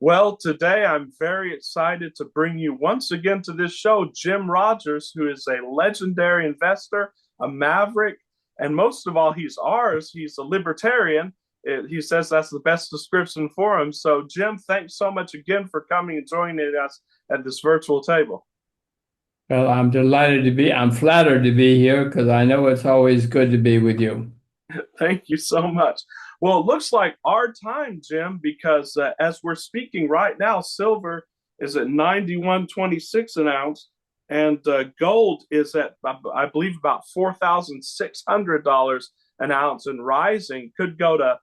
Well, today I'm very excited to bring you once again to this show Jim Rogers, who is a legendary investor, a maverick, and most of all, he's ours. He's a libertarian. He says that's the best description for him. So, Jim, thanks so much again for coming and joining us at this virtual table. Well, I'm flattered to be here because I know it's always good to be with you. Thank you so much. Well, it looks like our time, Jim, because as we're speaking right now, silver is at 91.26 an ounce, and gold is at, I believe, about $4,600 an ounce and rising. Could go to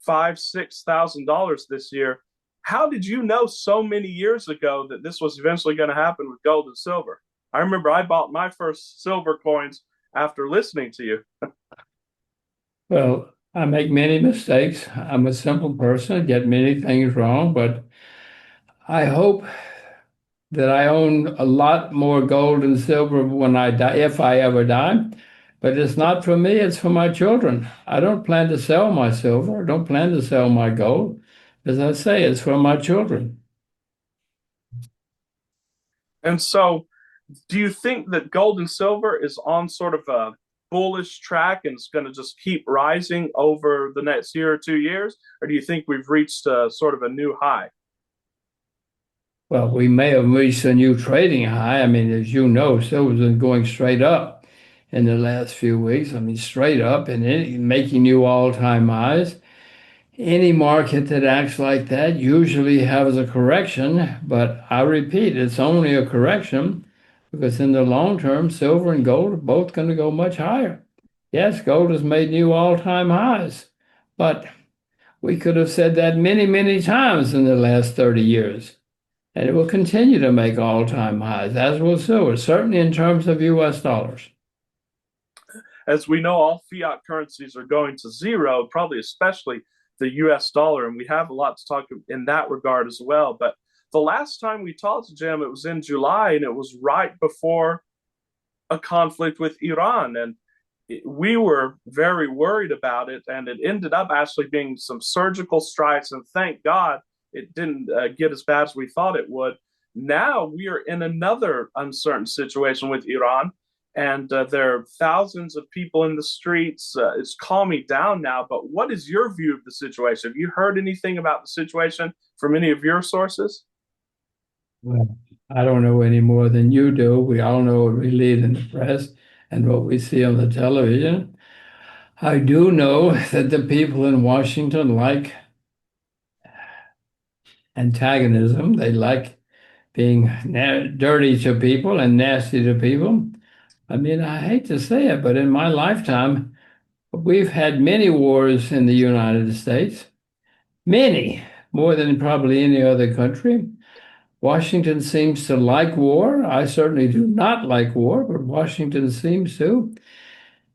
$5,000, $6,000 this year. How did you know so many years ago that this was eventually going to happen with gold and silver? I remember I bought my first silver coins after listening to you. Well, I make many mistakes. I'm a simple person, get many things wrong, but I hope that I own a lot more gold and silver when I die, if I ever die. But it's not for me, it's for my children. I don't plan to sell my silver, I don't plan to sell my gold. As I say, it's for my children. And so, do you think that gold and silver is on sort of a bullish track and it's going to just keep rising over the next year or 2 years? Or do you think we've reached sort of a new high? Well, we may have reached a new trading high. I mean, as you know, silver's been going straight up in the last few weeks. I mean, straight up and making new all-time highs. Any market that acts like that usually has a correction, but I repeat, it's only a correction because in the long term, silver and gold are both going to go much higher. Yes, gold has made new all-time highs, but we could have said that many, many times in the last 30 years. And it will continue to make all-time highs, as will silver, certainly in terms of US dollars. As we know, all fiat currencies are going to zero, probably especially the US dollar. And we have a lot to talk in that regard as well. But the last time we talked, Jim, it was in July, and it was right before a conflict with Iran. And we were very worried about it, and it ended up actually being some surgical strikes. And thank God it didn't get as bad as we thought it would. Now we are in another uncertain situation with Iran, and there are thousands of people in the streets. It's calming down now, but what is your view of the situation? Have you heard anything about the situation from any of your sources? Well, I don't know any more than you do. We all know what we read in the press and what we see on the television. I do know that the people in Washington like antagonism. They like being dirty to people and nasty to people. I mean, I hate to say it, but in my lifetime, we've had many wars in the United States, many, more than probably any other country. Washington seems to like war. I certainly do not like war, but Washington seems to.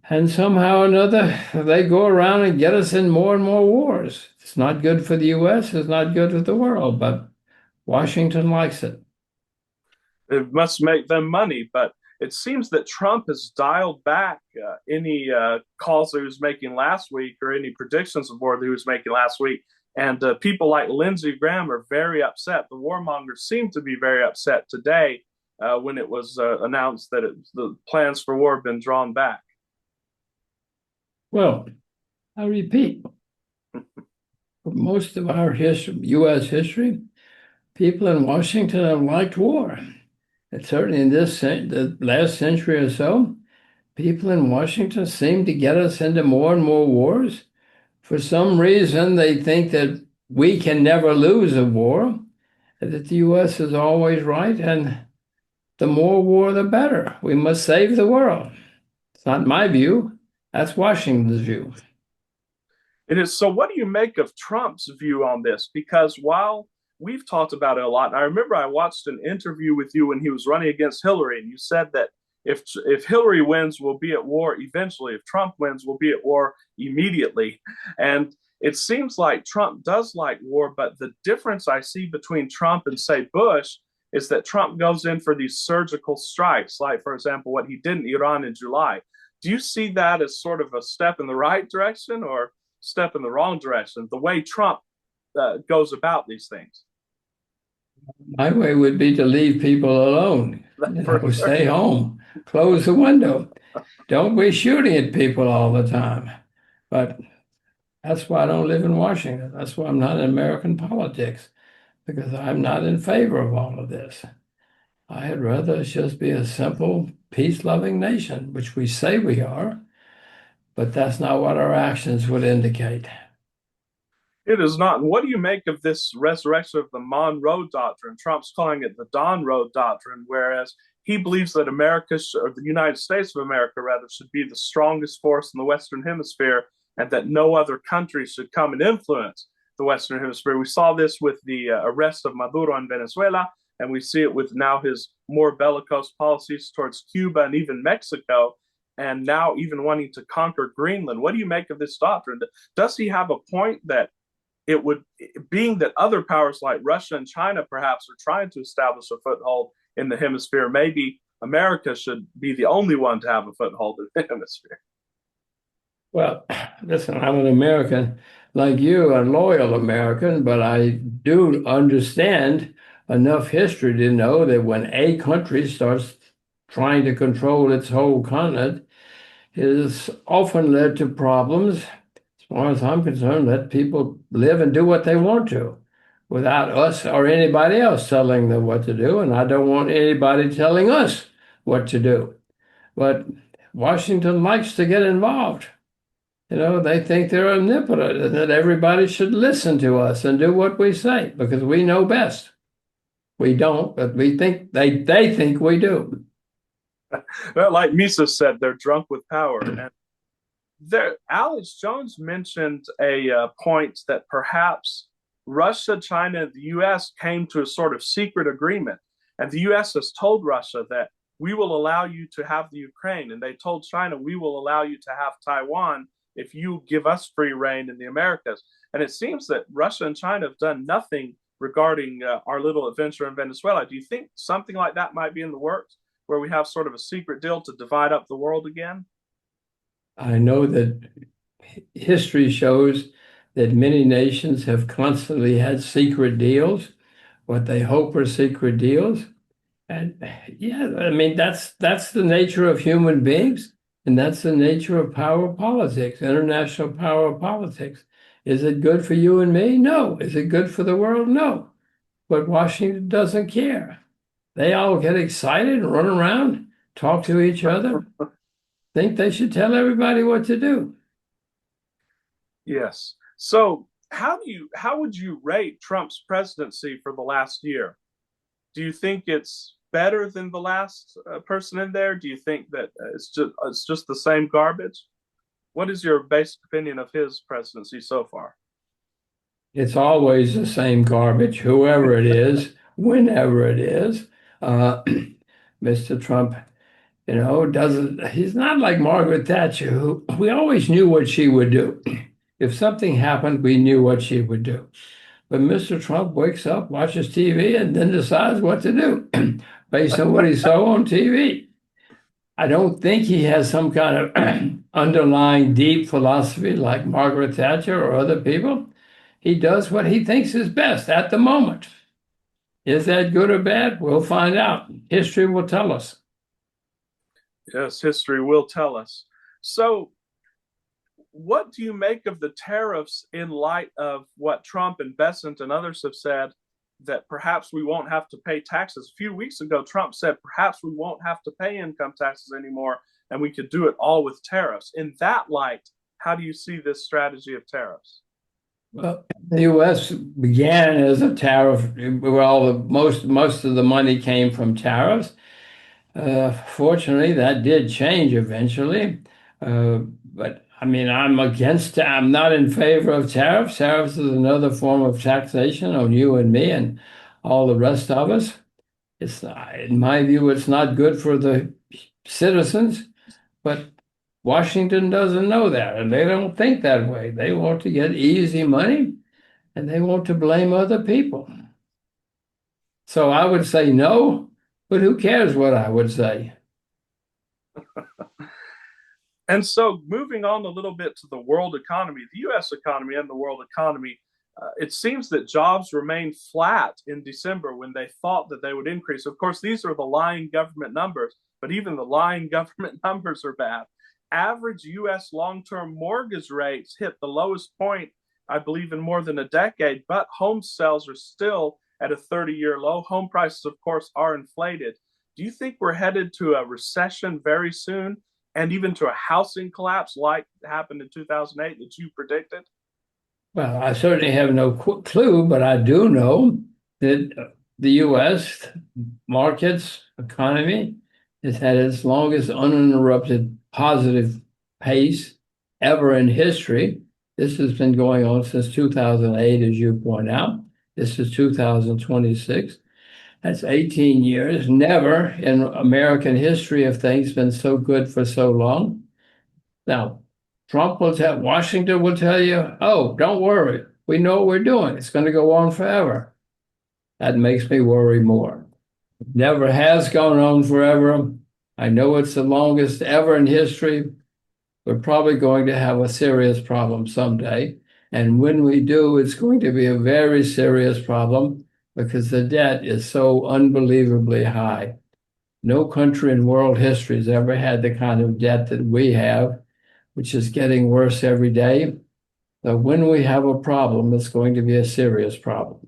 And somehow or another, they go around and get us in more and more wars. It's not good for the US, it's not good for the world, but Washington likes it. It must make them money, but it seems that Trump has dialed back any calls that he was making last week or any predictions of war that he was making last week. And people like Lindsey Graham are very upset. The warmongers seem to be very upset today when it was announced that the plans for war have been drawn back. Well, I repeat, for most of our history, US history, people in Washington have liked war. And certainly in the last century or so, people in Washington seem to get us into more and more wars. For some reason, they think that we can never lose a war, that the US is always right, and the more war, the better. We must save the world. It's not my view. That's Washington's view. It is. So, what do you make of Trump's view on this? Because while we've talked about it a lot, and I remember I watched an interview with you when he was running against Hillary, and you said that if Hillary wins, we'll be at war eventually. If Trump wins, we'll be at war immediately. And it seems like Trump does like war, but the difference I see between Trump and, say, Bush is that Trump goes in for these surgical strikes, like, for example, what he did in Iran in July. Do you see that as sort of a step in the right direction or step in the wrong direction, the way Trump goes about these things? My way would be to leave people alone. For sure. Stay home, close the window. Don't be shooting at people all the time. But that's why I don't live in Washington. That's why I'm not in American politics, because I'm not in favor of all of this. I'd rather us just be a simple, peace-loving nation, which we say we are, but that's not what our actions would indicate. It is not. And what do you make of this resurrection of the Monroe Doctrine? Trump's calling it the Don Road Doctrine, whereas he believes that America, or the United States of America, rather, should be the strongest force in the Western Hemisphere, and that no other country should come and influence the Western Hemisphere. We saw this with the arrest of Maduro in Venezuela, and we see it with now his more bellicose policies towards Cuba and even Mexico, and now even wanting to conquer Greenland. What do you make of this doctrine? Does he have a point that it would, being that other powers like Russia and China perhaps are trying to establish a foothold in the hemisphere, maybe America should be the only one to have a foothold in the hemisphere? Well, listen, I'm an American like you, a loyal American, but I do understand enough history to know that when a country starts trying to control its whole continent, it has often led to problems. As far as I'm concerned, let people live and do what they want to without us or anybody else telling them what to do. And I don't want anybody telling us what to do. But Washington likes to get involved. They think they're omnipotent and that everybody should listen to us and do what we say because we know best. We don't, but we think they think we do. Well, like Mises said, they're drunk with power. And there, Alex Jones mentioned a point that perhaps Russia, China, and the U.S. came to a sort of secret agreement, and the U.S. has told Russia that we will allow you to have the Ukraine, and they told China we will allow you to have Taiwan if you give us free reign in the Americas. And it seems that Russia and China have done nothing regarding our little adventure in Venezuela. Do you think something like that might be in the works, where we have sort of a secret deal to divide up the world again? I know that history shows that many nations have constantly had secret deals, what they hope are secret deals. And yeah, I mean that's the nature of human beings, and that's the nature of power politics, international power politics. Is it good for you and me? No. Is it good for the world? No. But Washington doesn't care. They all get excited and run around, talk to each other, think they should tell everybody what to do. Yes. So how would you rate Trump's presidency for the last year? Do you think it's better than the last person in there? Do you think that it's just the same garbage? What is your basic opinion of his presidency so far? It's always the same garbage, whoever it is, whenever it is. Uh, Mr. Trump, doesn't, he's not like Margaret Thatcher, who we always knew what she would do. If something happened, we knew what she would do. But Mr. Trump wakes up, watches TV, and then decides what to do based on what he saw on TV. I don't think he has some kind of underlying deep philosophy like Margaret Thatcher or other people. He does what he thinks is best at the moment. Is that good or bad? We'll find out. History will tell us. Yes, history will tell us. So, what do you make of the tariffs in light of what Trump and Bessent and others have said that perhaps we won't have to pay taxes? A few weeks ago, Trump said perhaps we won't have to pay income taxes anymore and we could do it all with tariffs. In that light, how do you see this strategy of tariffs? Well, the U.S. began as a tariff. Well, most of the money came from tariffs. Fortunately, that did change eventually. But I mean, I'm not in favor of tariffs. Tariffs is another form of taxation on you and me and all the rest of us. In my view, it's not good for the citizens, but Washington doesn't know that, and they don't think that way. They want to get easy money, and they want to blame other people. So I would say no, but who cares what I would say? And so, moving on a little bit to the world economy, the US economy and the world economy, It seems that jobs remained flat in December when they thought that they would increase. Of course, these are the lying government numbers, but even the lying government numbers are bad. Average U.S. long-term mortgage rates hit the lowest point, I believe, in more than a decade, but home sales are still at a 30-year low. Home prices, of course, are inflated. Do you think we're headed to a recession very soon and even to a housing collapse like happened in 2008 that you predicted? Well, I certainly have no clue, but I do know that the U.S. markets economy has had its longest uninterrupted positive pace ever in history. This has been going on since 2008, as you point out. This is 2026. That's 18 years. Never in American history have things been so good for so long. Now, Washington will tell you, oh, don't worry. We know what we're doing. It's going to go on forever. That makes me worry more. Never has gone on forever. I know it's the longest ever in history. We're probably going to have a serious problem someday. And when we do, it's going to be a very serious problem because the debt is so unbelievably high. No country in world history has ever had the kind of debt that we have, which is getting worse every day. So when we have a problem, it's going to be a serious problem.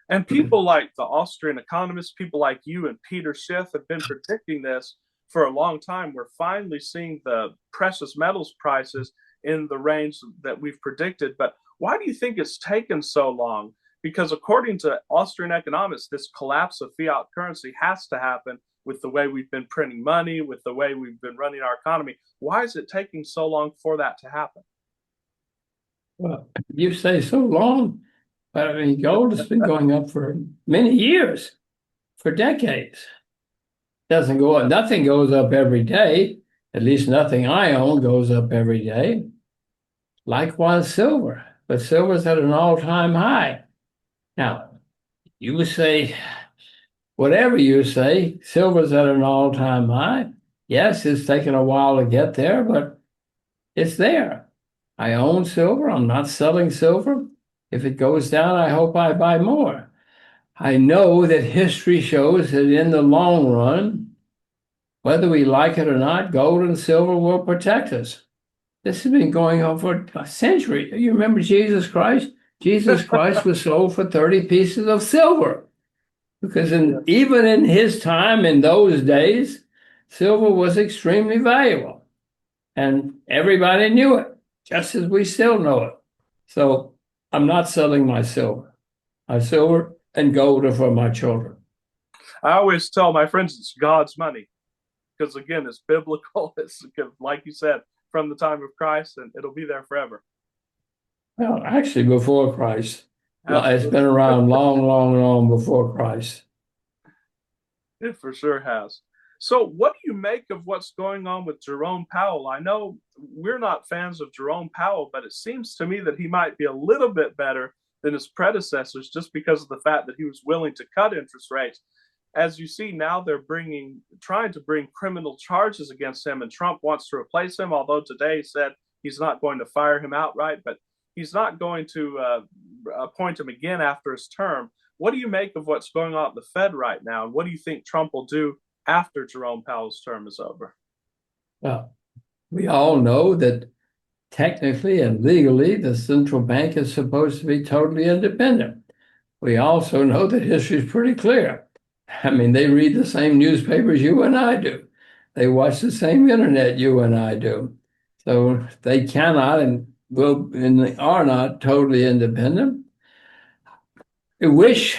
And people like the Austrian economists, people like you and Peter Schiff have been predicting this for a long time. We're finally seeing the precious metals prices in the range that we've predicted. But why do you think it's taken so long? Because according to Austrian economists, this collapse of fiat currency has to happen with the way we've been printing money, with the way we've been running our economy. Why is it taking so long for that to happen? Well, you say so long, but I mean, gold has been going up for many years, for decades. Doesn't go up, nothing goes up every day. At least nothing I own goes up every day. Likewise, silver, but silver's at an all-time high. Now, you say, whatever you say, silver's at an all-time high. Yes, it's taken a while to get there, but it's there. I own silver. I'm not selling silver. If it goes down, I hope I buy more. I know that history shows that in the long run, whether we like it or not, gold and silver will protect us. This has been going on for a century. You remember Jesus Christ? Jesus Christ was sold for 30 pieces of silver because even in his time, in those days, silver was extremely valuable and everybody knew it, just as we still know it. So I'm not selling my silver. My silver and gold are for my children. I always tell my friends it's God's money because, again, it's biblical. It's, like you said, from the time of Christ, and it'll be there forever. Well, actually, before Christ. It's Absolutely. been around long, long, long before Christ. It for sure has. So, what do you make of what's going on with Jerome Powell? I know we're not fans of Jerome Powell, but it seems to me that he might be a little bit better than his predecessors just because of the fact that he was willing to cut interest rates. As you see now, they're trying to bring criminal charges against him, and Trump wants to replace him. Although today he said he's not going to fire him outright, but he's not going to appoint him again after his term. What do you make of what's going on at the Fed right now, and what do you think Trump will do after Jerome Powell's term is over? Well, we all know that technically and legally, the central bank is supposed to be totally independent. We also know that history is pretty clear. I mean, they read the same newspapers you and I do. They watch the same internet you and I do. So they cannot and will and they are not totally independent. I wish,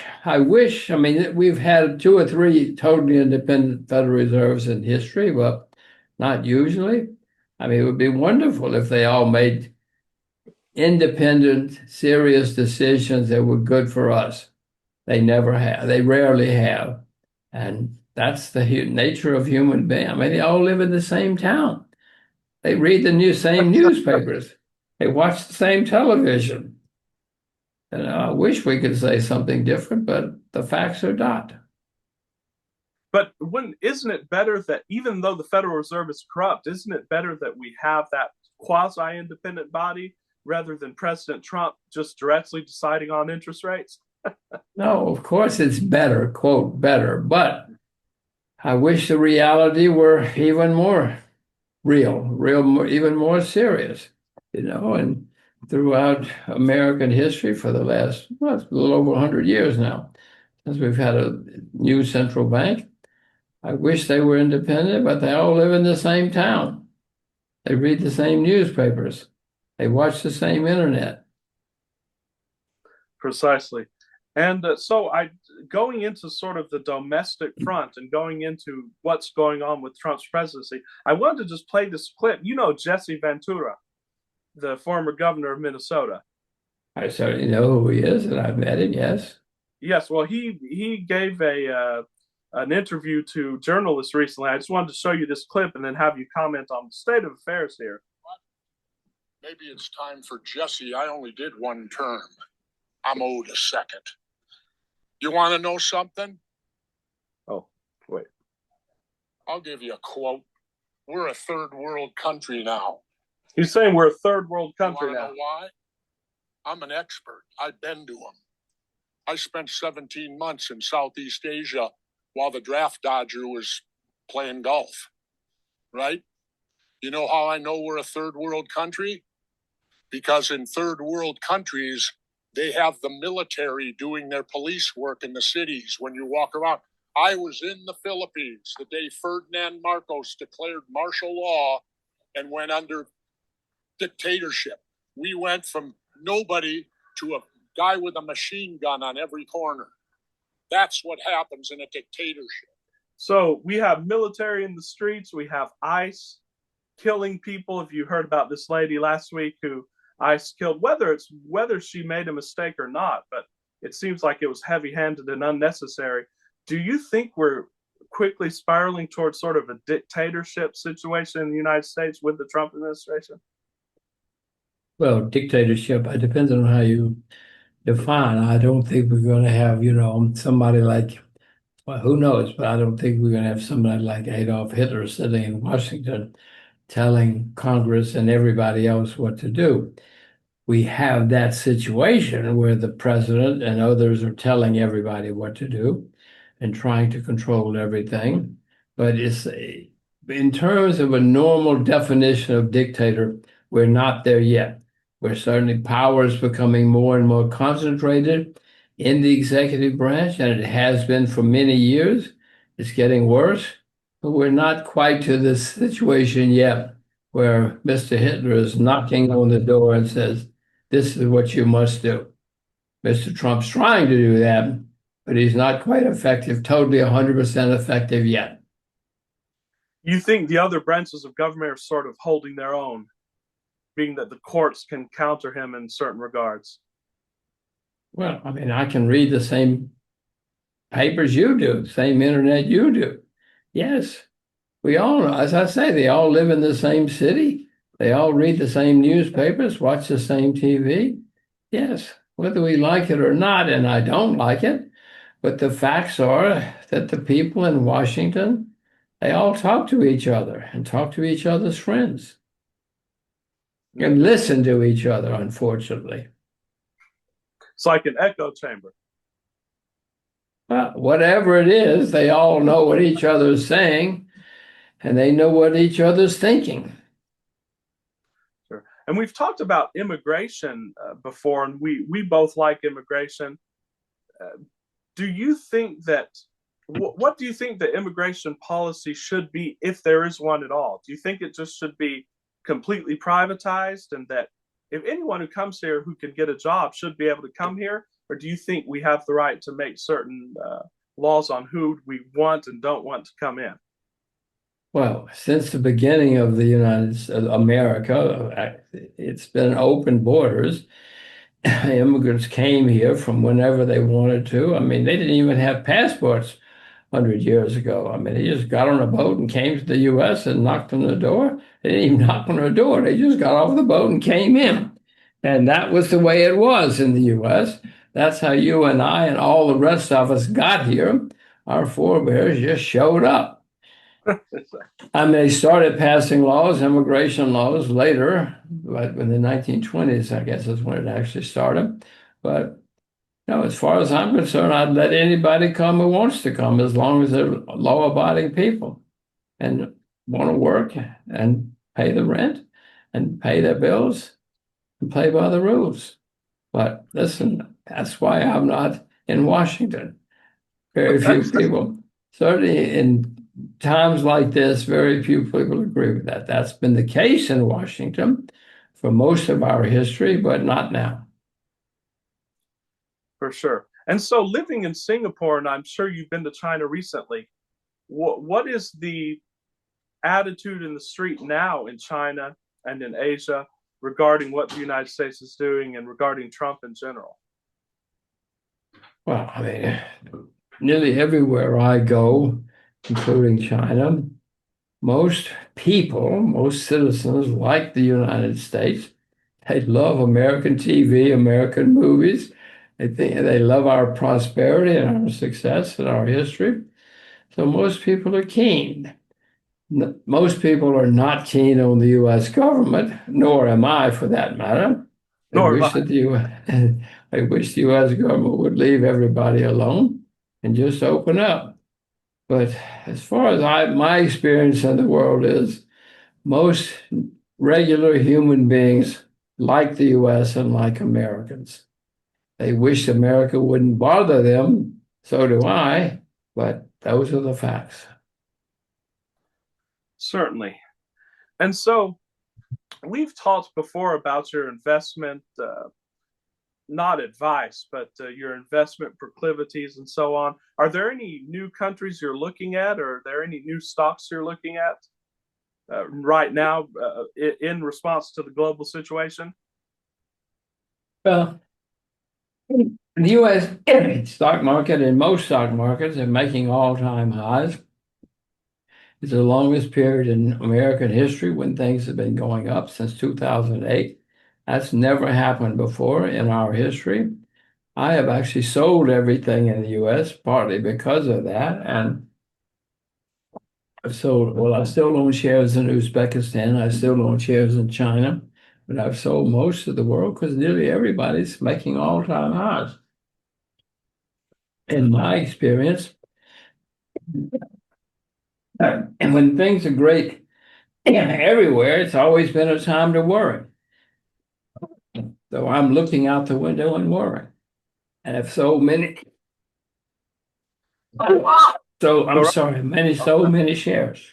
I mean, we've had two or three totally independent Federal Reserves in history, but not usually. I mean, it would be wonderful if they all made independent, serious decisions that were good for us. They never have. They rarely have. And that's the nature of human beings. I mean, they all live in the same town. They read the same newspapers. They watch the same television. And I wish we could say something different, but the facts are not. But isn't it better that even though the Federal Reserve is corrupt, isn't it better that we have that quasi-independent body rather than President Trump just directly deciding on interest rates? No, of course it's better, quote, better, but I wish the reality were even more real, even more serious, and throughout American history for the last, well, it's a little over 100 years now, since we've had a new central bank. I wish they were independent, but they all live in the same town. They read the same newspapers. They watch the same internet. Precisely. And going into sort of the domestic front and going into what's going on with Trump's presidency, I wanted to just play this clip. You know Jesse Ventura, the former governor of Minnesota. I certainly know who he is, and I've met him, yes. Yes, well, he gave a an interview to journalists recently. I just wanted to show you this clip and then have you comment on the state of affairs here. Maybe it's time for Jesse. I only did one term. I'm owed a second. You want to know something? Oh, wait. I'll give you a quote. We're a third world country now. He's saying we're a third world country you now. Know why? I'm an expert. I've been to them. I spent 17 months in Southeast Asia while the draft dodger was playing golf, right? You know how I know we're a third world country? Because in third world countries, they have the military doing their police work in the cities when you walk around. I was in the Philippines the day Ferdinand Marcos declared martial law and went under dictatorship. We went from nobody to a guy with a machine gun on every corner. That's what happens in a dictatorship. So we have military in the streets. We have ICE killing people. If you heard about this lady last week who ICE killed, whether she made a mistake or not, but it seems like it was heavy-handed and unnecessary. Do you think we're quickly spiraling towards sort of a dictatorship situation in the United States with the Trump administration? Well, dictatorship, it depends on how you define. I don't think we're going to have, somebody like, well, who knows, but I don't think we're going to have somebody like Adolf Hitler sitting in Washington telling Congress and everybody else what to do. We have that situation where the president and others are telling everybody what to do and trying to control everything. But it's in terms of a normal definition of dictator, we're not there yet. Where certainly power is becoming more and more concentrated in the executive branch, and it has been for many years. It's getting worse, but we're not quite to this situation yet where Mr. Hitler is knocking on the door and says, this is what you must do. Mr. Trump's trying to do that, but he's not quite effective, totally 100% effective yet. You think the other branches of government are sort of holding their own, being that the courts can counter him in certain regards? Well, I mean, I can read the same papers you do, same internet you do. Yes, we all know. As I say, they all live in the same city. They all read the same newspapers, watch the same TV. Yes, whether we like it or not, and I don't like it, but the facts are that the people in Washington, they all talk to each other and talk to each other's friends. And listen to each other, unfortunately. It's like an echo chamber. Well, whatever it is, they all know what each other's saying, and they know what each other's thinking. Sure. And we've talked about immigration before, and we both like immigration. Do you think that, what do you think the immigration policy should be, if there is one at all? Do you think it just should be completely privatized, and that if anyone who comes here who can get a job should be able to come here? Or do you think we have the right to make certain laws on who we want and don't want to come in? Well, since the beginning of the America, it's been open borders. Immigrants came here from whenever they wanted to. I mean, they didn't even have passports 100 years ago. I mean, they just got on a boat and came to the U.S. and knocked on the door. They didn't even knock on the door. They just got off the boat and came in. And that was the way it was in the U.S. That's how you and I and all the rest of us got here. Our forebears just showed up. I mean, they started passing laws, immigration laws later, but in the 1920s, I guess is when it actually started. But no, as far as I'm concerned, I'd let anybody come who wants to come as long as they're law-abiding people and want to work and pay the rent and pay their bills and play by the rules. But listen, that's why I'm not in Washington. Very few people, certainly in times like this, very few people agree with that. That's been the case in Washington for most of our history, but not now. For sure. And so, living in Singapore, and I'm sure you've been to China recently, what is the attitude in the street now in China and in Asia regarding what the United States is doing and regarding Trump in general? Well, I mean, nearly everywhere I go, including China, most people, most citizens like the United States. They love American TV, American movies. They love our prosperity and our success and our history. So most people are keen. Most people are not keen on the U.S. government, nor am I for that matter. They Nor am wish I. that they wish the U.S. government would leave everybody alone and just open up. But as far as my experience in the world is, most regular human beings like the U.S. and like Americans. They wish America wouldn't bother them. So do I, but those are the facts. Certainly. And so, we've talked before about your investment, not advice, but your investment proclivities and so on. Are there any new countries you're looking at, or are there any new stocks you're looking at right now in response to the global situation? Well, the U.S. stock market and most stock markets are making all-time highs. It's the longest period in American history when things have been going up since 2008. That's never happened before in our history. I have actually sold everything in the U.S. partly because of that. And I've sold, well, I still own shares in Uzbekistan. I still own shares in China, but I've sold most of the world because nearly everybody's making all-time highs. In my experience, and when things are great everywhere, it's always been a time to worry. So I'm looking out the window and worrying. And if so many, so I'm sorry, so many shares.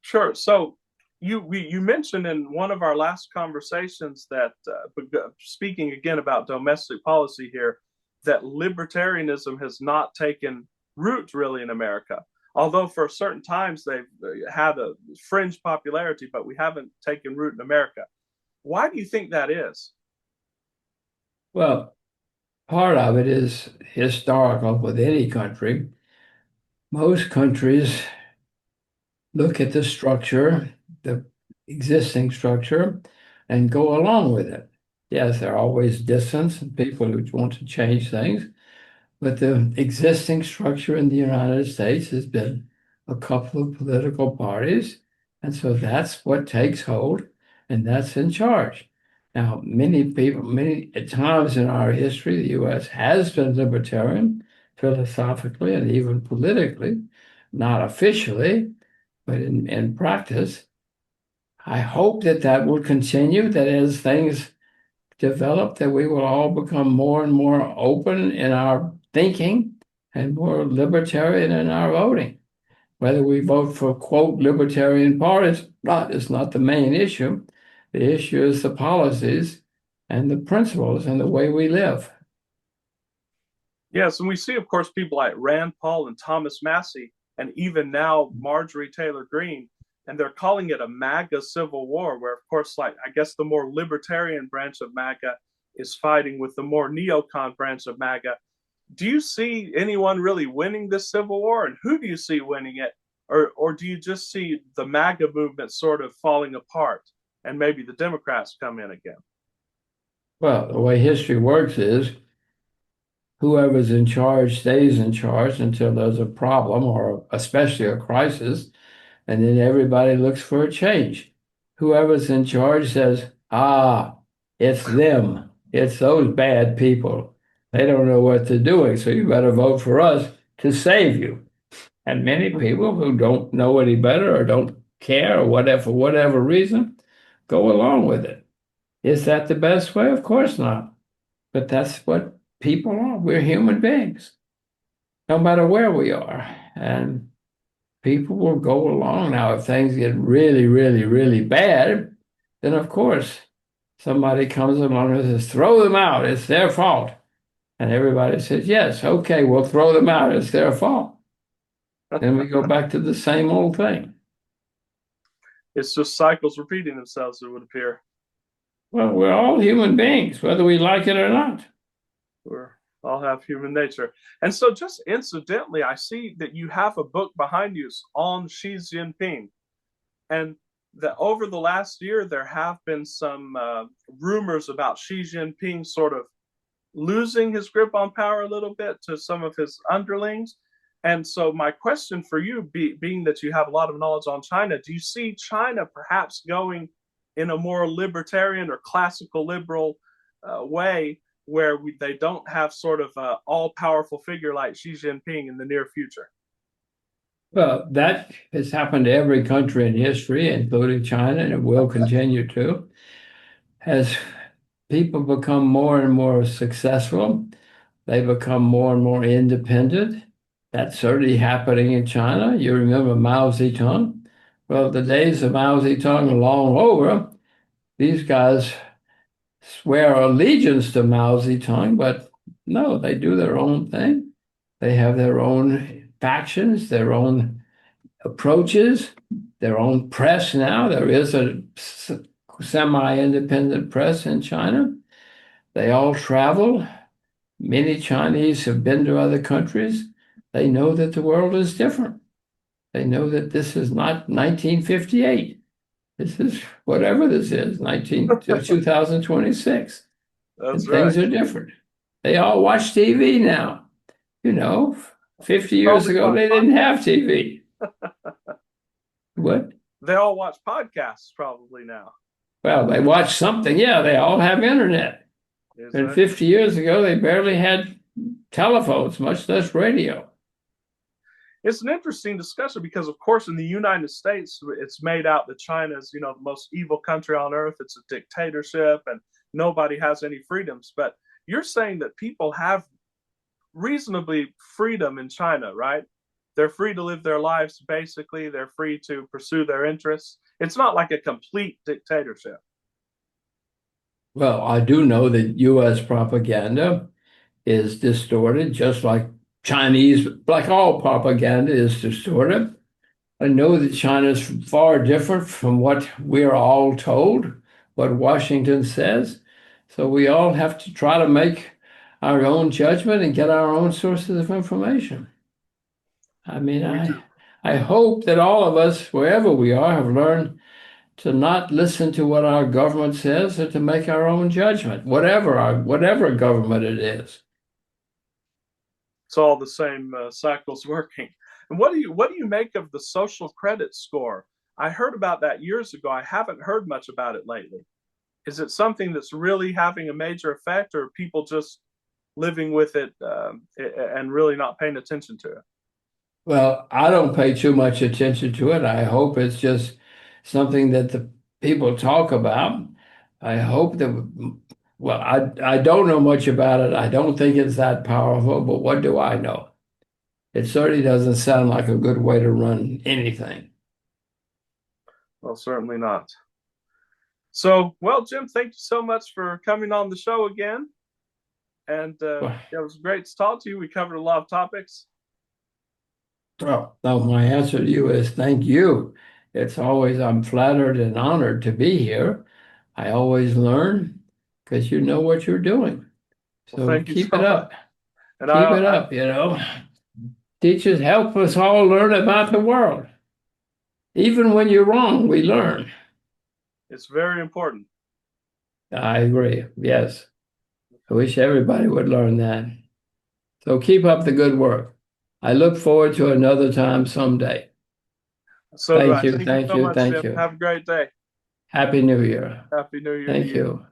Sure. So you mentioned in one of our last conversations that speaking again about domestic policy here, that libertarianism has not taken root really in America. Although for certain times they've had a fringe popularity, but we haven't taken root in America. Why do you think that is? Well, part of it is historical with any country. Most countries look at the structure, the existing structure, and go along with it. Yes, there are always dissents and people who want to change things, but the existing structure in the United States has been a couple of political parties, and so that's what takes hold, and that's in charge. Now, many people, many times in our history, the U.S. has been libertarian philosophically and even politically, not officially, but in practice. I hope that that will continue, that as things develop, that we will all become more and more open in our thinking and more libertarian in our voting. Whether we vote for, quote, libertarian parties, not is not the main issue. The issue is the policies and the principles and the way we live. Yes, and we see, of course, people like Rand Paul and Thomas Massey, and even now Marjorie Taylor Greene, and they're calling it a MAGA civil war, where, of course, like I guess the more libertarian branch of MAGA is fighting with the more neocon branch of MAGA. Do you see anyone really winning this civil war, and who do you see winning it, or do you just see the MAGA movement sort of falling apart, and maybe the Democrats come in again? Well, the way history works is whoever's in charge stays in charge until there's a problem or especially a crisis, and then everybody looks for a change. Whoever's in charge says, ah, it's them. It's those bad people. They don't know what they're doing, so you better vote for us to save you. And many people who don't know any better or don't care or whatever, for whatever reason, go along with it. Is that the best way? Of course not. But that's what people are. We're human beings, no matter where we are. And people will go along. Now, if things get really, really, really bad, then of course somebody comes along and says, throw them out. It's their fault. And everybody says, yes, okay, we'll throw them out. It's their fault. Then we go back to the same old thing. It's just cycles repeating themselves, it would appear. Well, we're all human beings, whether we like it or not. We all have human nature. And so, just incidentally, I see that you have a book behind you on Xi Jinping. And that over the last year, there have been some rumors about Xi Jinping sort of losing his grip on power a little bit to some of his underlings. And so, my question for you, being that you have a lot of knowledge on China, do you see China perhaps going in a more libertarian or classical liberal way where they don't have sort of an all-powerful figure like Xi Jinping in the near future? Well, that has happened to every country in history, including China, and it will continue to. As people become more and more successful, they become more and more independent. That's certainly happening in China. You remember Mao Zedong? Well, the days of Mao Zedong are long over. These guys swear allegiance to Mao Zedong, but no, they do their own thing. They have their own factions, their own approaches, their own press now. There is a semi-independent press in China. They all travel. Many Chinese have been to other countries. They know that the world is different. They know that this is not 1958. This is whatever this is, 2026. That's And things right. are different. They all watch TV now. 50 years ago, they didn't have TV. What? They all watch podcasts probably now. Well, they watch something. Yeah, they all have internet. And 50 years ago, they barely had telephones, much less radio. It's an interesting discussion because, of course, in the United States, it's made out that China is, the most evil country on earth. It's a dictatorship and nobody has any freedoms. But you're saying that people have reasonably freedom in China, right? They're free to live their lives, basically. They're free to pursue their interests. It's not like a complete dictatorship. Well, I do know that U.S. propaganda is distorted, just like Chinese, like all propaganda is distorted. I know that China is far different from what we're all told, what Washington says. So we all have to try to make our own judgment and get our own sources of information. I mean, I hope that all of us, wherever we are, have learned to not listen to what our government says or to make our own judgment, whatever government it is. It's all the same cycles working. And what do you make of the social credit score? I heard about that years ago. I haven't heard much about it lately. Is it something that's really having a major effect, or are people just living with it and really not paying attention to it? Well, I don't pay too much attention to it. I hope it's just something that the people talk about. I hope that, well, I don't know much about it. I don't think it's that powerful, but what do I know? It certainly doesn't sound like a good way to run anything. Well, certainly not. So, well, Jim, thank you so much for coming on the show again. And it was great to talk to you. We covered a lot of topics. Well, no, my answer to you is thank you. I'm flattered and honored to be here. I always learn because you know what you're doing. So well, keep it up. And keep it up, Teachers help us all learn about the world. Even when you're wrong, we learn. It's very important. I agree. Yes. I wish everybody would learn that. So keep up the good work. I look forward to another time someday. So do Thank I. you, Thank you thank so you, much, thank Jim. you. Have a great day. Happy New Year. Happy New Year to Thank you. you.